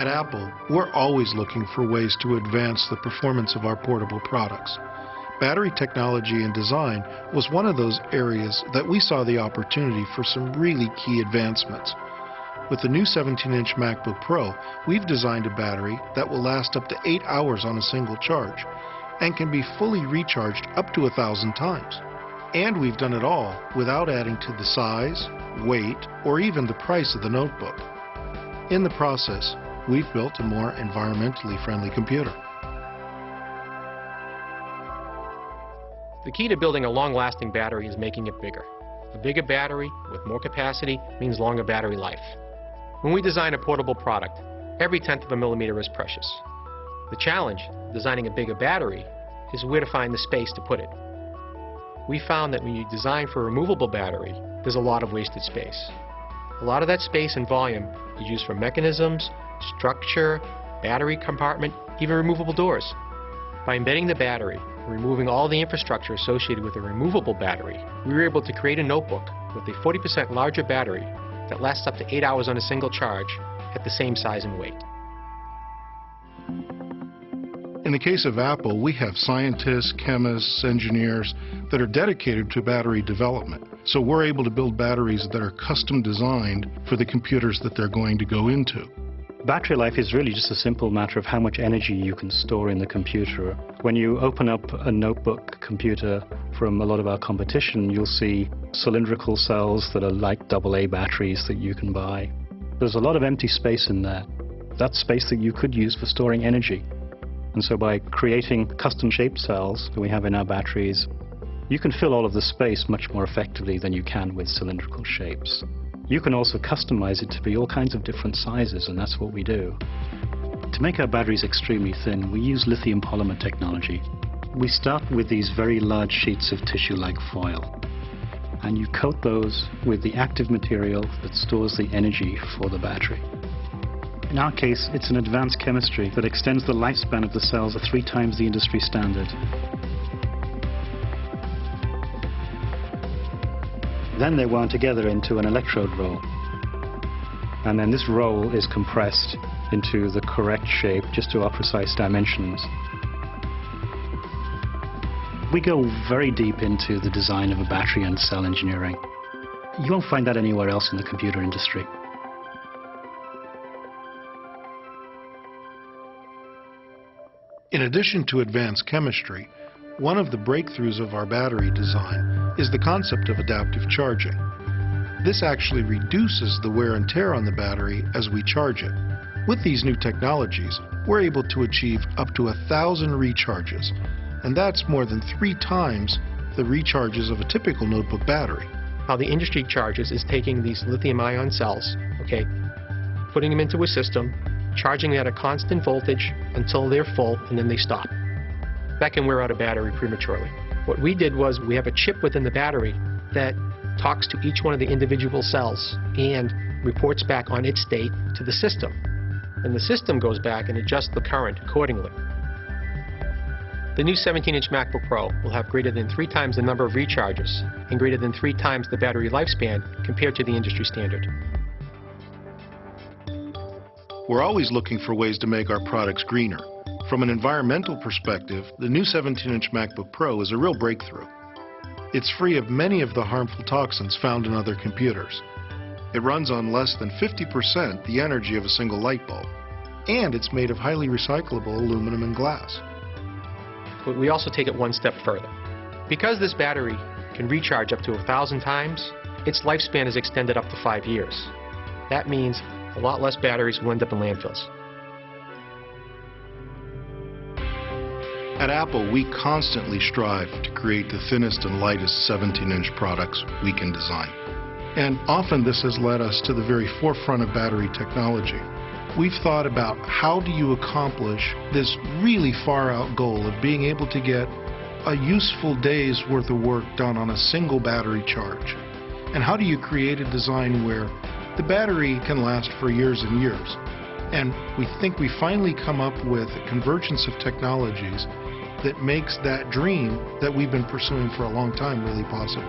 At Apple, we're always looking for ways to advance the performance of our portable products. Battery technology and design was one of those areas that we saw the opportunity for some really key advancements. With the new 17-inch MacBook Pro, we've designed a battery that will last up to 8 hours on a single charge and can be fully recharged up to 1,000 times. And we've done it all without adding to the size, weight, or even the price of the notebook. In the process, we've built a more environmentally friendly computer. The key to building a long-lasting battery is making it bigger. A bigger battery with more capacity means longer battery life. When we design a portable product, every tenth of a millimeter is precious. The challenge, designing a bigger battery, is where to find the space to put it. We found that when you design for a removable battery, there's a lot of wasted space. A lot of that space and volume is used for mechanisms, structure, battery compartment, even removable doors. By embedding the battery and removing all the infrastructure associated with a removable battery, we were able to create a notebook with a 40% larger battery that lasts up to 8 hours on a single charge at the same size and weight. In the case of Apple, we have scientists, chemists, engineers that are dedicated to battery development. So we're able to build batteries that are custom designed for the computers that they're going to go into. Battery life is really just a simple matter of how much energy you can store in the computer. When you open up a notebook computer from a lot of our competition, you'll see cylindrical cells that are like AA batteries that you can buy. There's a lot of empty space in there. That's space that you could use for storing energy. And so by creating custom-shaped cells that we have in our batteries, you can fill all of the space much more effectively than you can with cylindrical shapes. You can also customize it to be all kinds of different sizes, and that's what we do. To make our batteries extremely thin, we use lithium polymer technology. We start with these very large sheets of tissue-like foil, and you coat those with the active material that stores the energy for the battery. In our case, it's an advanced chemistry that extends the lifespan of the cells at 3 times the industry standard. Then they're wound together into an electrode roll. And then this roll is compressed into the correct shape, just to our precise dimensions. We go very deep into the design of a battery and cell engineering. You won't find that anywhere else in the computer industry. In addition to advanced chemistry, one of the breakthroughs of our battery design is the concept of adaptive charging. This actually reduces the wear and tear on the battery as we charge it. With these new technologies, we're able to achieve up to 1,000 recharges, and that's more than 3 times the recharges of a typical notebook battery. How the industry charges is taking these lithium-ion cells, putting them into a system, charging at a constant voltage until they're full, and then they stop. That can wear out a battery prematurely. What we did was we have a chip within the battery that talks to each one of the individual cells and reports back on its state to the system. And the system goes back and adjusts the current accordingly. The new 17-inch MacBook Pro will have greater than 3 times the number of recharges and greater than 3 times the battery lifespan compared to the industry standard. We're always looking for ways to make our products greener. From an environmental perspective, the new 17-inch MacBook Pro is a real breakthrough. It's free of many of the harmful toxins found in other computers. It runs on less than 50% the energy of a single light bulb, and it's made of highly recyclable aluminum and glass. But we also take it one step further. Because this battery can recharge up to 1,000 times, its lifespan is extended up to 5 years. That means a lot less batteries will end up in landfills. At Apple, we constantly strive to create the thinnest and lightest 17-inch products we can design. And often this has led us to the very forefront of battery technology. We've thought about how do you accomplish this really far-out goal of being able to get a useful day's worth of work done on a single battery charge? And how do you create a design where the battery can last for years and years? And we think we finally come up with a convergence of technologies that makes that dream that we've been pursuing for a long time really possible.